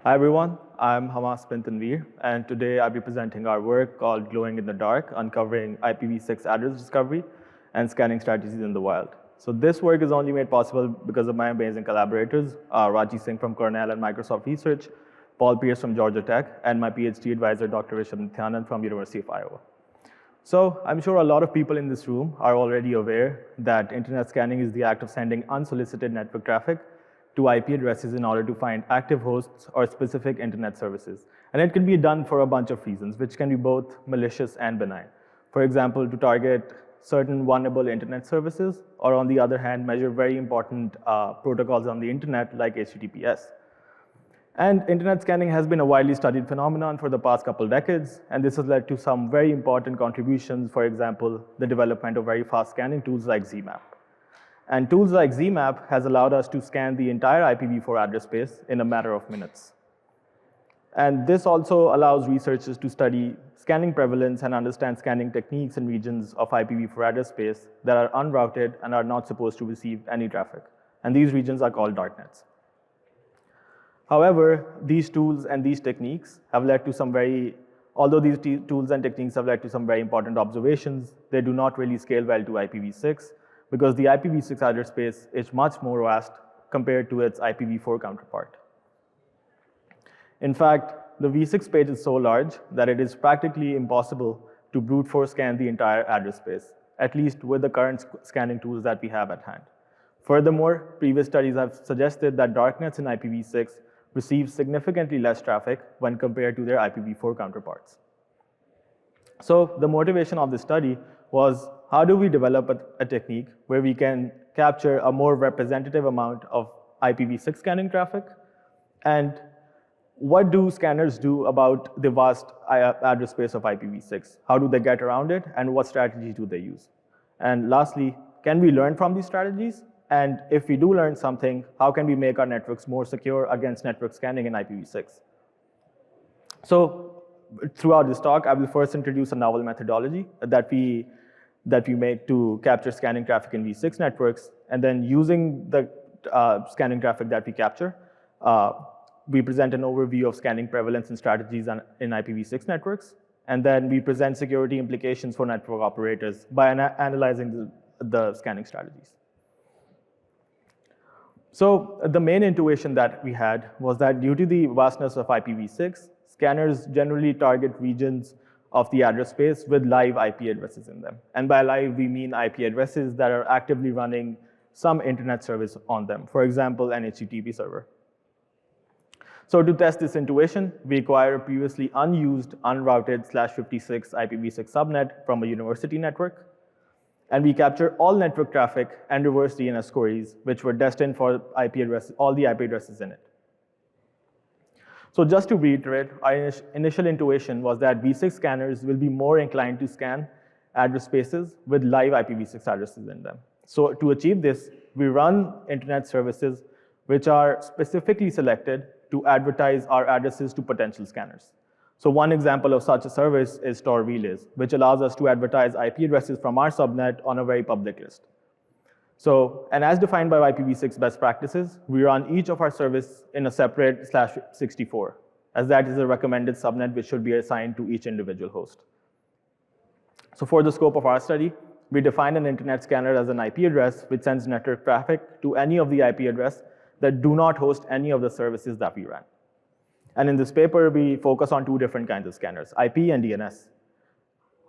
Hi everyone, I'm Hammas bin Tanveer, and today I'll be presenting our work called Glowing in the Dark, uncovering IPv6 address discovery and scanning strategies in the wild. So this work is only made possible because of my amazing collaborators, Rachee Singh from Cornell and Microsoft Research, Pearce from Georgia Tech, and my PhD advisor, Dr. Rishab Nithyanand from University of Iowa. So I'm sure a lot of people in this room are already aware that internet scanning is the act of sending unsolicited network traffic to IP addresses in order to find active hosts or specific internet services. And it can be done for a bunch of reasons, which can be both malicious and benign. For example, to target certain vulnerable internet services, or on the other hand, measure very important protocols on the internet like HTTPS. And internet scanning has been a widely studied phenomenon for the past couple decades, and this has led to some very important contributions, for example, the development of very fast scanning tools like ZMAP. And tools like ZMAP has allowed us to scan the entire IPv4 address space in a matter of minutes. And this also allows researchers to study scanning prevalence and understand scanning techniques in regions of IPv4 address space that are unrouted and are not supposed to receive any traffic. And these regions are called darknets. However, these tools and these techniques have led to some although these tools and techniques have led to some very important observations, they do not really scale well to IPv6 because the IPv6 address space is much more vast compared to its IPv4 counterpart. In fact, the v6 page is so large that it is practically impossible to brute force scan the entire address space, at least with the current scanning tools that we have at hand. Furthermore, previous studies have suggested that darknets in IPv6 receive significantly less traffic when compared to their IPv4 counterparts. So the motivation of this study was, how do we develop a technique where we can capture a more representative amount of IPv6 scanning traffic? And what do scanners do about the vast address space of IPv6? How do they get around it, and what strategies do they use? And lastly, can we learn from these strategies? And if we do learn something, how can we make our networks more secure against network scanning in IPv6? So throughout this talk, I will first introduce a novel methodology that we make to capture scanning traffic in v6 networks. And then using the scanning traffic that we capture, we present an overview of scanning prevalence and strategies in IPv6 networks. And then we present security implications for network operators by analyzing the scanning strategies. So the main intuition that we had was that due to the vastness of IPv6, scanners generally target regions of the address space with live IP addresses in them. And by live, we mean IP addresses that are actively running some internet service on them, for example, an HTTP server. So to test this intuition, we acquire a previously unused, unrouted /56 IPv6 subnet from a university network. And we capture all network traffic and reverse DNS queries, which were destined for IP addresses, all the IP addresses in it. So just to reiterate, our initial intuition was that v6 scanners will be more inclined to scan address spaces with live IPv6 addresses in them. So to achieve this, we run internet services which are specifically selected to advertise our addresses to potential scanners. So one example of such a service is Tor Relays, which allows us to advertise IP addresses from our subnet on a very public list. So, and as defined by IPv6 best practices, we run each of our service in a separate /64, as that is a recommended subnet which should be assigned to each individual host. So for the scope of our study, we define an internet scanner as an IP address which sends network traffic to any of the IP address that do not host any of the services that we ran. And in this paper, we focus on two different kinds of scanners, IP and DNS.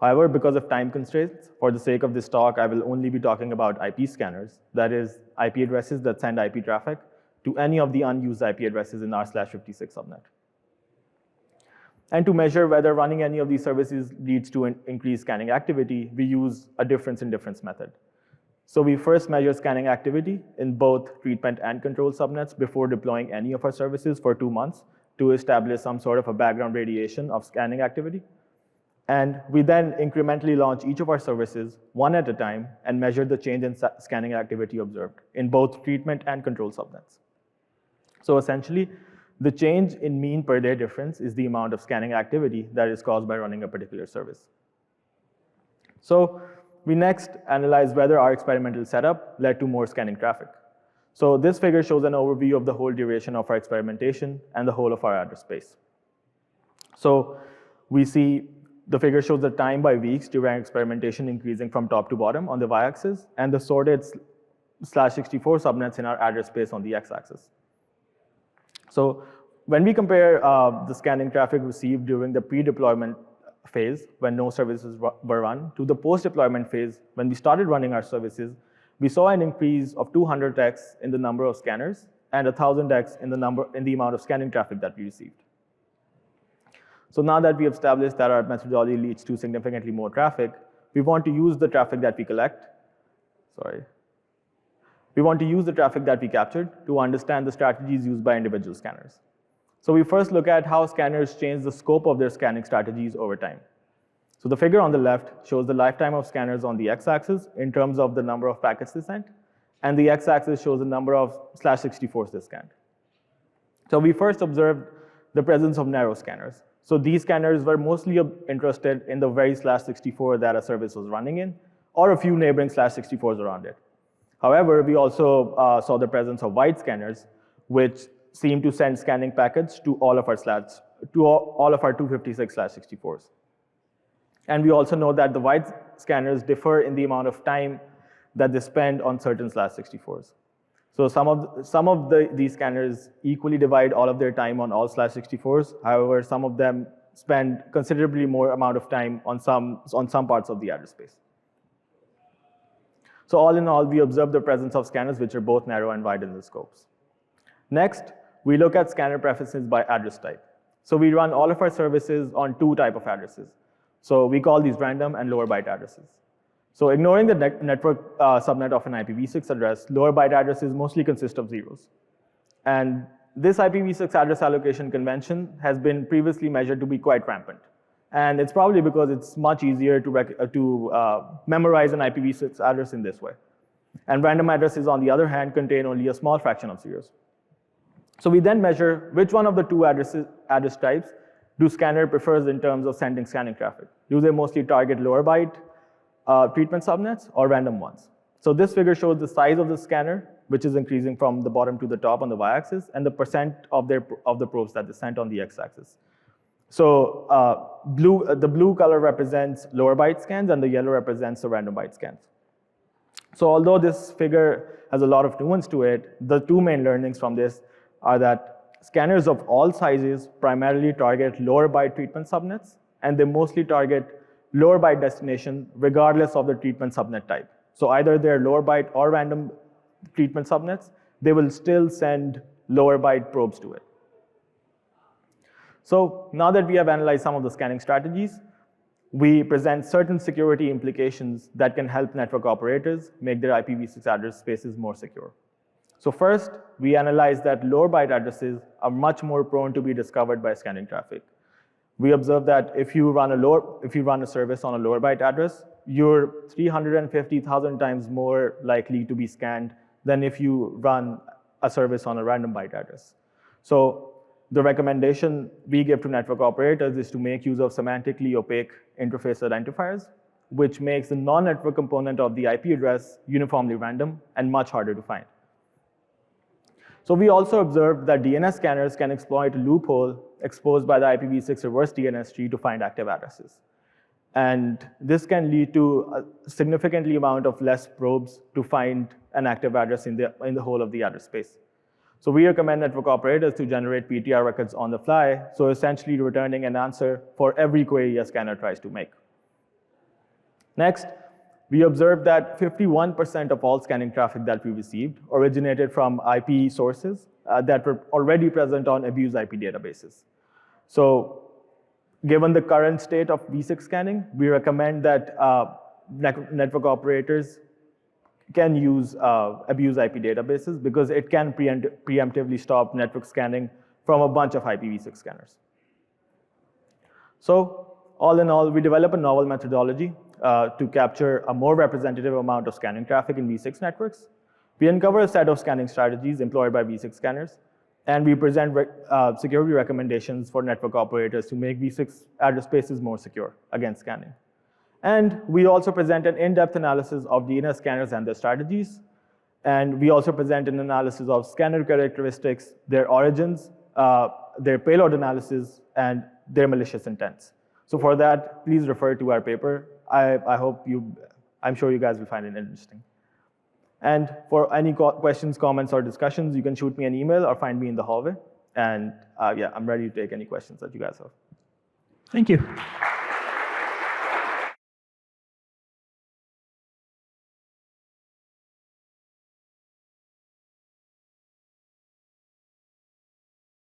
However, because of time constraints, for the sake of this talk, I will only be talking about IP scanners, that is, IP addresses that send IP traffic to any of the unused IP addresses in our /56 subnet. And to measure whether running any of these services leads to an increased scanning activity, we use a difference in difference method. So we first measure scanning activity in both treatment and control subnets before deploying any of our services for 2 months to establish some sort of a background radiation of scanning activity. And we then incrementally launch each of our services one at a time and measure the change in scanning activity observed in both treatment and control subnets. So essentially, the change in mean per day difference is the amount of scanning activity that is caused by running a particular service. So we next analyze whether our experimental setup led to more scanning traffic. So this figure shows an overview of the whole duration of our experimentation and the whole of our address space. So we see the figure shows the time by weeks during experimentation increasing from top to bottom on the y-axis, and the sorted /64 subnets in our address space on the x-axis. So when we compare the scanning traffic received during the pre-deployment phase, when no services were run, to the post-deployment phase, when we started running our services, we saw an increase of 200x in the number of scanners and 1,000x in the amount of scanning traffic that we received. So now that we have established that our methodology leads to significantly more traffic, we want to use the traffic that we collect. We want to use the traffic that we captured to understand the strategies used by individual scanners. So we first look at how scanners change the scope of their scanning strategies over time. So the figure on the left shows the lifetime of scanners on the x-axis in terms of the number of packets they sent, and the x-axis shows the number of /64s they scanned. So we first observed the presence of narrow scanners. So these scanners were mostly interested in the very /64 that a service was running in, or a few neighboring /64s around it. However, we also saw the presence of wide scanners, which seem to send scanning packets to all of our 256 /64s. And we also know that the wide scanners differ in the amount of time that they spend on certain /64s. So some of these scanners equally divide all of their time on all /64s. However, some of them spend considerably more amount of time on some parts of the address space. So all in all, we observe the presence of scanners which are both narrow and wide in the scopes. Next, we look at scanner preferences by address type. So we run all of our services on two types of addresses. So we call these random and lower byte addresses. So ignoring the network subnet of an IPv6 address, lower byte addresses mostly consist of zeros. And this IPv6 address allocation convention has been previously measured to be quite rampant. And it's probably because it's much easier to memorize an IPv6 address in this way. And random addresses, on the other hand, contain only a small fraction of zeros. So we then measure which one of the two address types do scanner prefers in terms of sending scanning traffic. Do they mostly target lower byte treatment subnets or random ones? So this figure shows the size of the scanner, which is increasing from the bottom to the top on the y-axis, and the percent of the probes that they sent on the x-axis. So the blue color represents lower byte scans, and the yellow represents the random byte scans. So although this figure has a lot of nuance to it, the two main learnings from this are that scanners of all sizes primarily target lower byte treatment subnets, and they mostly target lower byte destination regardless of the treatment subnet type. So either they're lower byte or random treatment subnets, they will still send lower byte probes to it. So now that we have analyzed some of the scanning strategies, we present certain security implications that can help network operators make their IPv6 address spaces more secure. So first, we analyze that lower byte addresses are much more prone to be discovered by scanning traffic. We observe that if you run a service on a lower byte address, you're 350,000 times more likely to be scanned than if you run a service on a random byte address. So the recommendation we give to network operators is to make use of semantically opaque interface identifiers, which makes the non-network component of the IP address uniformly random and much harder to find. So we also observed that DNS scanners can exploit a loophole exposed by the IPv6 reverse DNS tree to find active addresses. And this can lead to a significantly amount of less probes to find an active address in the whole of the address space. So we recommend network operators to generate PTR records on the fly, so essentially returning an answer for every query a scanner tries to make. Next, we observed that 51% of all scanning traffic that we received originated from IP sources that were already present on abuse IP databases. So given the current state of V6 scanning, we recommend that network operators can use abuse IP databases because it can preemptively stop network scanning from a bunch of IPv6 scanners. So all in all, we develop a novel methodology to capture a more representative amount of scanning traffic in V6 networks. We uncover a set of scanning strategies employed by V6 scanners, and we present security recommendations for network operators to make V6 address spaces more secure against scanning. And we also present an in-depth analysis of DNS scanners and their strategies. And we also present an analysis of scanner characteristics, their origins, their payload analysis, and their malicious intents. So for that, please refer to our paper. I'm sure you guys will find it interesting. And for any questions, comments, or discussions, you can shoot me an email or find me in the hallway. And yeah, I'm ready to take any questions that you guys have. Thank you.